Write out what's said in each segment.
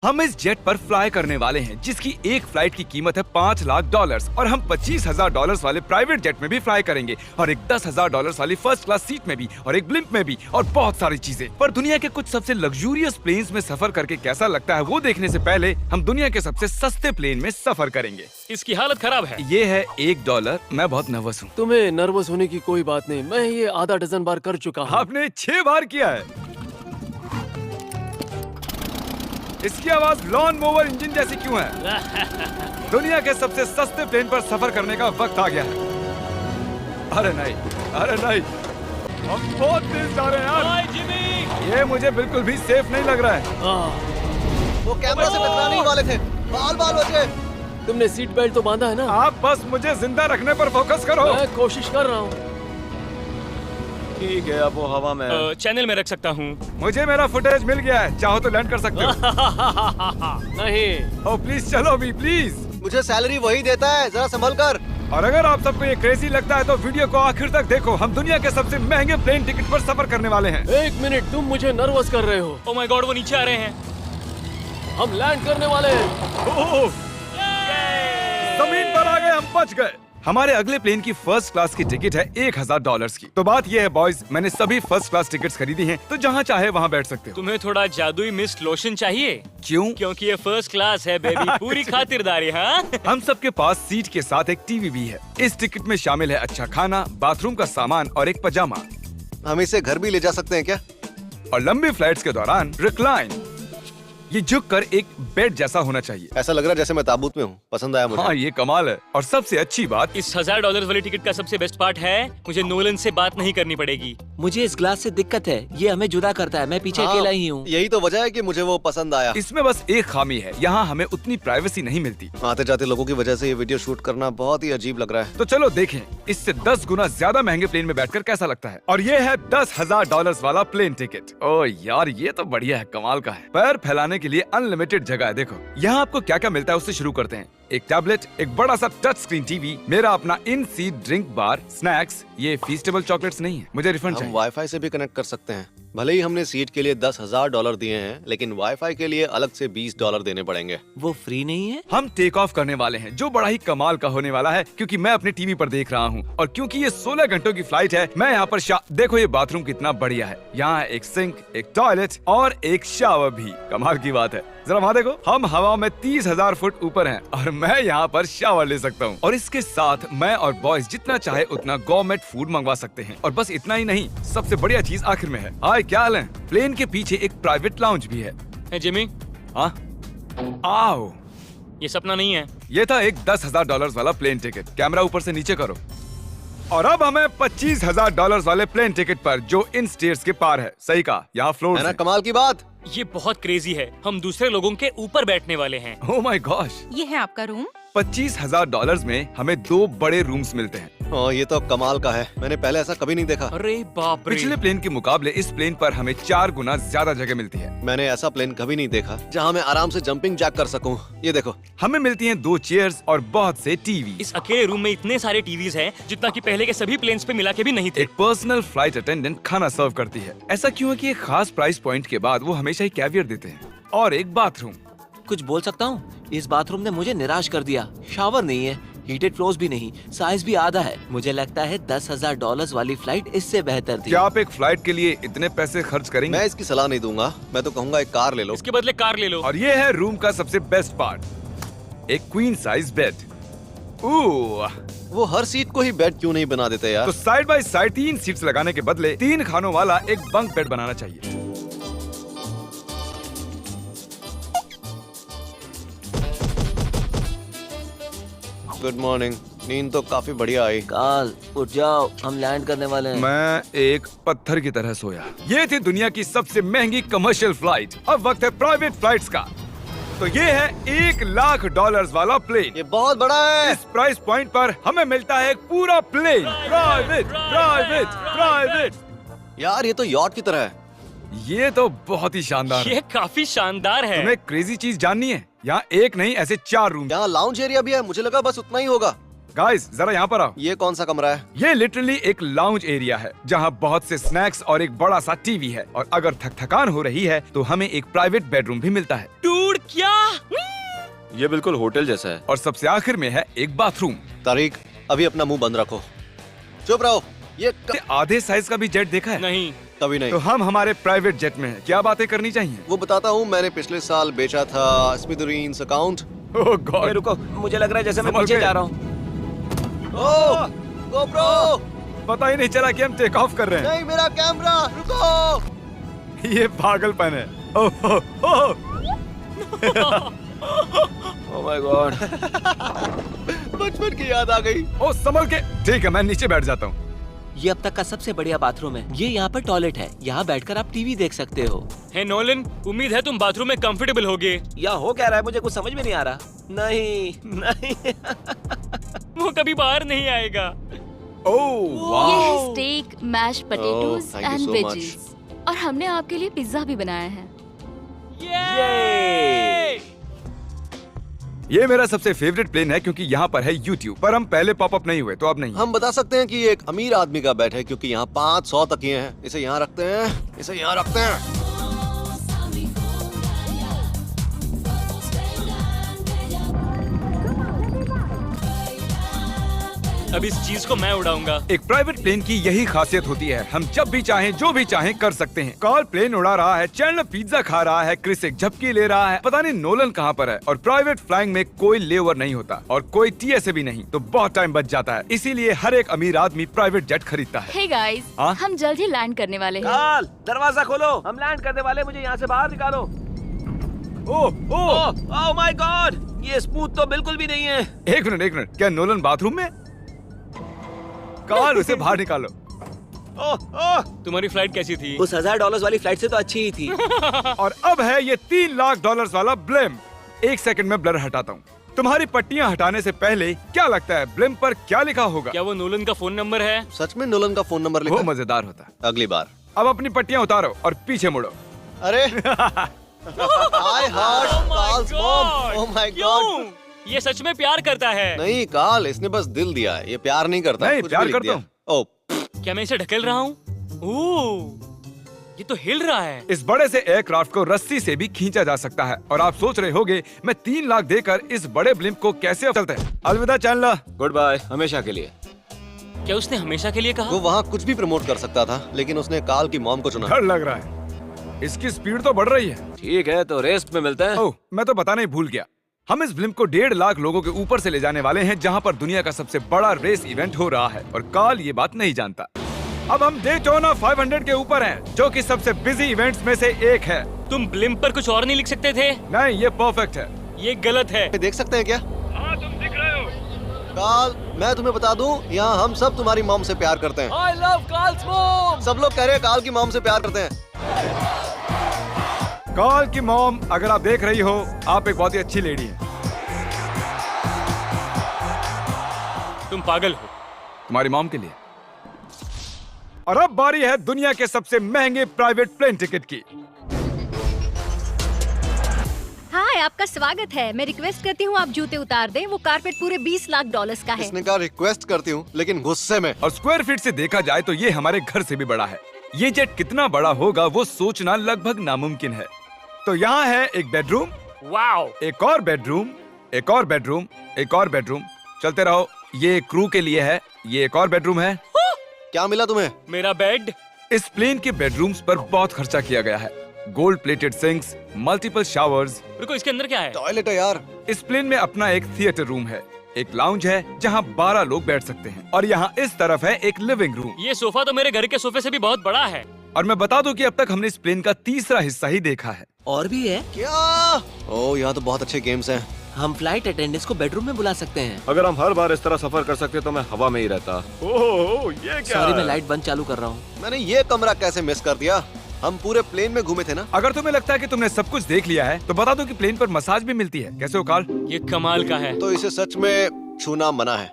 हम इस जेट पर फ्लाई करने वाले हैं जिसकी एक फ्लाइट की कीमत है $5 लाख और हम $25,000 वाले प्राइवेट जेट में भी फ्लाई करेंगे और एक $10,000 वाली फर्स्ट क्लास सीट में भी और एक ब्लिम्प में भी और बहुत सारी चीजें। पर दुनिया के कुछ सबसे लग्जूरियस प्लेन्स में सफर करके कैसा लगता है वो देखने से पहले हम दुनिया के सबसे सस्ते प्लेन में सफर करेंगे। इसकी हालत खराब है। ये है $1। मैं बहुत नर्वस हूँ। तुम्हें नर्वस होने की कोई बात नहीं, मैं ये आधा डजन बार कर चुका हूँ। आपने 6 बार किया है। इसकी आवाज लॉन मोवर इंजन जैसी क्यों है? दुनिया के सबसे सस्ते प्लेन पर सफर करने का वक्त आ गया है। अरे नहीं, अरे नहीं, हम बहुत तेज जा रहे हैं यार। हाय जिमी! ये मुझे बिल्कुल भी सेफ नहीं लग रहा है। वो कैमरा से टकराने ही वाले थे। बाल बाल बचे। तुमने सीट बेल्ट तो बांधा है ना? आप बस मुझे जिंदा रखने पर फोकस करो। मैं कोशिश कर रहा हूँ। ठीक है, अब वो हवा में। चैनल में रख सकता हूँ। मुझे मेरा फुटेज मिल गया है, चाहो तो लैंड कर सकते हो। नहीं। ओ प्लीज चलो भी प्लीज। मुझे सैलरी वही देता है, जरा संभल कर। और अगर आप सबको ये क्रेजी लगता है तो वीडियो को आखिर तक देखो। हम दुनिया के सबसे महंगे प्लेन टिकट पर सफर करने वाले हैं। 1 मिनट, तुम मुझे नर्वस कर रहे हो। ओह माय गॉड, वो नीचे आ रहे हैं। हम लैंड करने वाले हैं। ओह, जमीन पर आ गए, हम बच गए। हमारे अगले प्लेन की फर्स्ट क्लास की टिकट है $1,000 की। तो बात ये है बॉयज, मैंने सभी फर्स्ट क्लास टिकट्स खरीदी हैं, तो जहाँ चाहे वहाँ बैठ सकते हो। तुम्हें थोड़ा जादुई मिस्ट लोशन चाहिए? क्यों? क्योंकि ये फर्स्ट क्लास है बेबी, पूरी खातिरदारी। हाँ, हम सबके पास सीट के साथ एक टीवी भी है। इस टिकट में शामिल है अच्छा खाना, बाथरूम का सामान और एक पजामा। हम इसे घर भी ले जा सकते हैं क्या? और लंबी फ्लाइट्स के दौरान रिक्लाइन, ये झुक कर एक बेड जैसा होना चाहिए। ऐसा लग रहा है जैसे मैं ताबूत में हूँ। पसंद आया मुझे। हाँ, ये कमाल है। और सबसे अच्छी बात, इस $1,000 वाली टिकट का सबसे बेस्ट पार्ट है मुझे नोलन से बात नहीं करनी पड़ेगी। मुझे इस ग्लास से दिक्कत है, ये हमें जुदा करता है। मैं पीछे अकेला ही हूँ। यही तो वजह है कि मुझे वो पसंद आया। इसमें बस एक खामी है, यहाँ हमें उतनी प्राइवेसी नहीं मिलती। आते जाते लोगों की वजह से ये वीडियो शूट करना बहुत ही अजीब लग रहा है। तो चलो देखें इससे 10 गुना ज्यादा महंगे प्लेन में बैठकर कैसा लगता है। और ये है $10,000 वाला प्लेन टिकट। ओह यार, ये तो बढ़िया है, कमाल का है। पैर फैलाने के लिए अनलिमिटेड जगह है। देखो यहाँ आपको क्या क्या मिलता है, उससे शुरू करते हैं। एक टैबलेट, एक बड़ा सा टच स्क्रीन टीवी, मेरा अपना इन सीट ड्रिंक बार, स्नैक्स। ये फीस्टेबल चॉकलेट्स नहीं है, मुझे रिफंड हम चाहिए। वाईफाई से भी कनेक्ट कर सकते हैं। भले ही हमने सीट के लिए $10,000 दिए हैं, लेकिन वाईफाई के लिए अलग से $20 देने पड़ेंगे। वो फ्री नहीं है? हम टेक ऑफ करने वाले हैं, जो बड़ा ही कमाल का होने वाला है, क्योंकि मैं अपने टीवी पर देख रहा हूँ। और क्योंकि ये 16 घंटों की फ्लाइट है, मैं यहाँ पर देखो ये बाथरूम कितना बढ़िया है। यहाँ एक सिंक, एक टॉयलेट और एक शावर भी। कमाल की बात है, जरा वहाँ देखो, हम हवा में 30,000 फुट ऊपर हैं और मैं यहाँ पर शावर ले सकता हूँ। और इसके साथ मैं और बॉयज जितना चाहे उतना गवर्नमेंट फूड मंगवा सकते हैं। और बस इतना ही नहीं, सबसे बढ़िया चीज आखिर में है। हाय, क्या हाल है? प्लेन के पीछे एक प्राइवेट लाउंज भी है। hey, जिमी, हाँ, आओ। ये सपना नहीं है। ये था एक $10,000 वाला प्लेन टिकट। कैमरा ऊपर से नीचे करो। और अब हमें $25,000 वाले प्लेन टिकट पर, जो इन स्टेयर्स के पार है। सही कहा, यहाँ फ्लोर है ना कमाल की बात? ये बहुत क्रेजी है, हम दूसरे लोगों के ऊपर बैठने वाले हैं। Oh my gosh. ये है आपका रूम। $25,000 में हमें 2 बड़े रूम्स मिलते हैं। ये तो कमाल का है, मैंने पहले ऐसा कभी नहीं देखा। अरे बाप रे! पिछले प्लेन के मुकाबले इस प्लेन पर हमें 4 गुना ज्यादा जगह मिलती है। मैंने ऐसा प्लेन कभी नहीं देखा जहाँ मैं आराम से जंपिंग जैक कर सकूं। ये देखो, हमें मिलती हैं 2 चेयर्स और बहुत से टीवी। इस अकेले रूम में इतने सारे टीवीज हैं, जितना कि पहले के सभी प्लेन्स पे मिला के भी नहीं थे। एक पर्सनल फ्लाइट अटेंडेंट खाना सर्व करती है। ऐसा क्यों है कि एक खास प्राइस पॉइंट के बाद वो हमेशा ही कैवियर देते हैं। और एक बाथरूम। कुछ बोल सकता हूँ? इस बाथरूम ने मुझे निराश कर दिया। शावर नहीं है, हीटेड फ्लोर्स भी नहीं, साइज भी आधा है। मुझे लगता है $10,000 वाली फ्लाइट इससे बेहतर थी। क्या आप एक फ्लाइट के लिए इतने पैसे खर्च करेंगे? मैं इसकी सलाह नहीं दूंगा। मैं तो कहूँगा एक कार ले लो। इसके बदले कार ले लो। और ये है रूम का सबसे बेस्ट पार्ट, एक क्वीन साइज बेड। वो हर सीट को ही बेड क्यों नहीं बना देते यार? तो साइड बाय साइड 3 सीट्स लगाने के बदले 3 खानों वाला एक बंक बेड बनाना चाहिए। Good morning. नींद तो काफी बढ़िया आई। काल, उठ जाओ, हम लैंड करने वाले हैं। मैं एक पत्थर की तरह सोया। ये थी दुनिया की सबसे महंगी कमर्शियल फ्लाइट। अब वक्त है प्राइवेट फ्लाइट्स का। तो ये है $1,00,000 वाला प्लेन। ये बहुत बड़ा है। इस प्राइस पॉइंट पर हमें मिलता है एक पूरा प्लेन। Private, private, private. यार ये तो यॉट की तरह है। ये तो बहुत ही शानदार है। ये काफी शानदार है। तुम्हें क्रेजी चीज जाननी है? यहाँ एक नहीं, ऐसे 4 रूम। यहाँ लाउंज एरिया भी है, मुझे लगा बस उतना ही होगा। गाइस जरा यहाँ पर आओ। ये कौन सा कमरा है? ये लिटरली एक लाउंज एरिया है जहाँ बहुत से स्नैक्स और एक बड़ा सा टीवी है। और अगर थकान हो रही है तो हमें एक प्राइवेट बेडरूम भी मिलता है। डूड, क्या? ये बिल्कुल होटल जैसा है। और सबसे आखिर में है एक बाथरूम। तारिक, अभी अपना मुंह बंद रखो, चुप रहो। ये आधे साइज का भी जेट देखा है? नहीं। कभी नहीं। तो हम हमारे प्राइवेट जेट में हैं। क्या बातें करनी चाहिए? वो बताता हूँ, मैंने पिछले साल बेचा था स्मिथुरीन्स अकाउंट। ओह गॉड। रुको, मुझे लग रहा है जैसे मैं संभल पीछे के। जा रहा हूँ। ओह गोप्रो, पता ही नहीं चला कि हम टेक ऑफ कर रहे हैं। नहीं मेरा कैमरा, रुको। ये पागलपन है। ओह ओह ओह माय गॉड। बचपन की याद आ गई। ओह संभल के। ठीक है, मैं नीचे बैठ जाता हूँ। ये अब तक का सबसे बढ़िया बाथरूम है। ये यहाँ पर टॉयलेट है। यहाँ बैठकर आप टीवी देख सकते हो। हे नोलन, उम्मीद है तुम बाथरूम में कंफर्टेबल होगे। या हो क्या रहा है, मुझे कुछ समझ में नहीं आ रहा। नहीं नहीं। वो कभी बाहर नहीं आएगा। ओह ये वाह। है steak, mash potatoes thank you and so veggies. और हमने आपके लिए पिज्जा भी बनाया है। ये ये मेरा सबसे फेवरेट प्लेन है क्योंकि यहाँ पर है YouTube। पर हम पहले पॉपअप नहीं हुए तो अब नहीं। हम बता सकते हैं कि ये एक अमीर आदमी का बेड है क्योंकि यहाँ 500 तकिए हैं। इसे यहाँ रखते हैं, इसे यहाँ रखते हैं। अब इस चीज को मैं उड़ाऊंगा। एक प्राइवेट प्लेन की यही खासियत होती है, हम जब भी चाहें जो भी चाहें कर सकते हैं। कार्ल प्लेन उड़ा रहा है, चैंडलर पिज्जा खा रहा है, क्रिस एक झपकी ले रहा है, पता नहीं नोलन कहाँ पर है। और प्राइवेट फ्लाइंग में कोई लेओवर नहीं होता और कोई TSA भी नहीं, तो बहुत टाइम बच जाता है। इसीलिए हर एक अमीर आदमी प्राइवेट जेट खरीदता है। हे गाइस, हाँ? हम जल्द ही लैंड करने वाले हैं। काल, दरवाजा खोलो, हम लैंड करने वाले। मुझे यहाँ से बाहर निकालो। ओह ओह ओह माय गॉड, ये स्मूथ तो बिल्कुल भी नहीं है। एक मिनट, क्या नोलन बाथरूम में? कार्ल उसे बाहर निकालो। ओह ओह, तुम्हारी फ्लाइट कैसी थी? उस $1000 वाली फ्लाइट से तो अच्छी ही थी। और अब है ये $3 लाख वाला ब्लेम। एक सेकंड में ब्लर हटाता हूँ। तुम्हारी पट्टियाँ हटाने से पहले क्या लगता है ब्लेम पर क्या लिखा होगा? क्या वो नोलन का फोन नंबर है? सच में नोलन का फोन नंबर लिखा वो है? मजेदार होता। अगली बार। अब अपनी पट्टियाँ उतारो और पीछे मुड़ो। अरे I heard Carl's mom. Oh my God. क्यों? ये सच में प्यार करता है। नहीं कार्ल, इसने बस दिल दिया है, ये प्यार नहीं करता। नहीं, कुछ प्यार भी लिख करता दिया। हूँ। ओह, क्या मैं इसे ढकेल रहा हूँ? ओह, ये तो हिल रहा है। इस बड़े से एयरक्राफ्ट को रस्सी से भी खींचा जा सकता है। और आप सोच रहे होगे मैं 3 लाख देकर इस बड़े ब्लिम्प को कैसे चलते हैं। अलविदा चैंडलर। गुड बाय, हमेशा के लिए। क्या उसने हमेशा के लिए कहा? वो वहाँ कुछ भी प्रमोट कर सकता था, लेकिन उसने कार्ल की मॉम को चुना। डर लग रहा है, इसकी स्पीड तो बढ़ रही है। ठीक है, तो रेस्ट में मिलते हैं। ओह, मैं तो बताना ही भूल गया। हम इस ब्लिम्प को 1.5 लाख लोगों के ऊपर से ले जाने वाले हैं, जहां पर दुनिया का सबसे बड़ा रेस इवेंट हो रहा है। और कार्ल ये बात नहीं जानता। अब हम डेटोना 500 के ऊपर हैं, जो कि सबसे बिजी इवेंट्स में से एक है। तुम ब्लिम्प पर कुछ और नहीं लिख सकते थे? नहीं, ये परफेक्ट है। ये गलत है। देख सकते हैं क्या? हाँ, तुम दिख रहे हो। कार्ल, मैं तुम्हें बता दूं, यहाँ हम सब तुम्हारी मॉम से प्यार करते हैं। I love Carl's mom. सब लोग कह रहे हैं कार्ल की मॉम से प्यार करते हैं। कार्ल की मॉम, अगर आप देख रही हो, आप एक बहुत ही अच्छी लेडी है। तुम पागल हो। तुम्हारी मॉम के लिए। और अब बारी है दुनिया के सबसे महंगे प्राइवेट प्लेन टिकट की। हाय, आपका स्वागत है। मैं रिक्वेस्ट करती हूँ आप जूते उतार दें। वो कारपेट पूरे $20 लाख का है। इसने कहा रिक्वेस्ट करती हूँ, लेकिन गुस्से में। और स्क्वायर फीट से देखा जाए तो ये हमारे घर से भी बड़ा है। ये जेट कितना बड़ा होगा वो सोचना लगभग नामुमकिन है। तो यहाँ है एक बेडरूम, वाओ, एक और बेडरूम, एक और बेडरूम, एक और बेडरूम। चलते रहो। ये क्रू के लिए है। ये एक और बेडरूम है। क्या मिला तुम्हें? मेरा बेड। इस प्लेन के बेडरूम्स पर बहुत खर्चा किया गया है। Gold plated sinks, multiple showers. रुको, इसके अंदर क्या है? टॉयलेट है यार। इस प्लेन में अपना एक थिएटर रूम है, एक लाउंज है जहाँ 12 लोग बैठ सकते हैं, और यहाँ इस तरफ है एक लिविंग रूम। ये सोफा तो मेरे घर के सोफे से भी बहुत बड़ा है। और मैं बता दूं कि अब तक हमने इस प्लेन का तीसरा हिस्सा ही देखा है। और भी है। क्या? ओह, यहाँ तो बहुत अच्छे गेम्स हैं। हम फ्लाइट अटेंडेंट्स को बेडरूम में बुला सकते हैं। अगर हम हर बार इस तरह सफर कर सकते तो मैं हवा में ही रहता। ओह, ये क्या सॉरी, मैं है? लाइट बंद चालू कर रहा हूँ। मैंने ये कमरा कैसे मिस कर दिया? हम पूरे प्लेन में घूमे थे ना। अगर तुम्हें लगता है कि तुमने सब कुछ देख लिया है तो बता दो कि प्लेन पर मसाज भी मिलती है। कैसे हो कार्ल? ये कमाल का है। तो इसे सच में छूना मना है।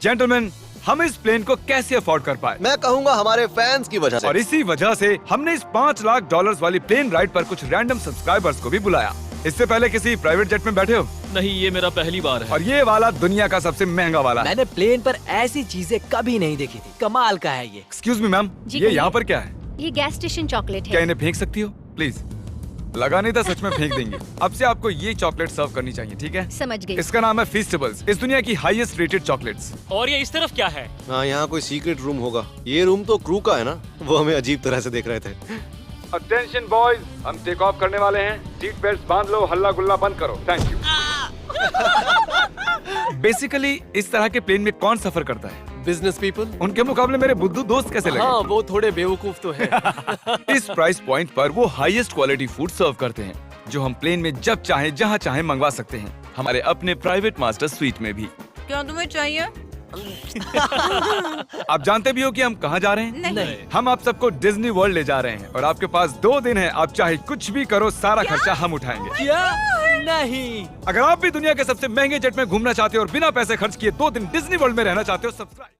जेंटलमैन, हम इस प्लेन को कैसे अफोर्ड कर पाए? मैं कहूँगा हमारे फैंस की वजह से। और इसी वजह से हमने इस $5 लाख वाली प्लेन राइड पर कुछ रैंडम सब्सक्राइबर्स को भी बुलाया। इससे पहले किसी प्राइवेट जेट में बैठे हो? नहीं, ये मेरा पहली बार है। और ये वाला दुनिया का सबसे महंगा वाला है। मैंने प्लेन पर ऐसी चीजें कभी नहीं देखी थी। कमाल का है ये। एक्सक्यूज मी मैम, जी ये कहिए। यहाँ पर क्या है? ये गैस स्टेशन चॉकलेट क्या है। इन्हें फेंक सकती हो प्लीज? लगा नहीं था सच में फेंक देंगे। अब से आपको ये चॉकलेट सर्व करनी चाहिए, ठीक है? समझ गई। इसका नाम है फीस्टेबल्स, इस दुनिया की हाईएस्ट रेटेड चॉकलेट्स। और ये इस तरफ क्या है? हाँ, यहाँ कोई सीक्रेट रूम होगा। ये रूम तो क्रू का है ना, वो हमें अजीब तरह से देख रहे थे। अटेंशन बॉयज, हम टेक ऑफ करने वाले हैं। सीट बेल्ट बांध लो, हल्ला गुल्ला बंद करो। Thank you. बेसिकली इस तरह के प्लेन में कौन सफर करता है? Business people. उनके मुकाबले मेरे बुद्धू दोस्त कैसे लगे? हाँ, वो थोड़े बेवकूफ तो है। इस प्राइस पॉइंट पर वो हाईएस्ट क्वालिटी फूड सर्व करते हैं, जो हम प्लेन में जब चाहे जहाँ चाहे मंगवा सकते हैं, हमारे अपने प्राइवेट मास्टर स्वीट में भी। क्या तुम्हें चाहिए? आप जानते भी हो कि हम कहाँ जा रहे हैं? नहीं। हम आप सबको डिज्नी वर्ल्ड ले जा रहे हैं और आपके पास 2 दिन है। आप चाहे कुछ भी करो, सारा खर्चा हम उठाएंगे। क्या? नहीं। अगर आप भी दुनिया के सबसे महंगे जेट में घूमना चाहते हो और बिना पैसे खर्च किए 2 दिन डिज्नी वर्ल्ड में रहना चाहते हो, सब्सक्राइब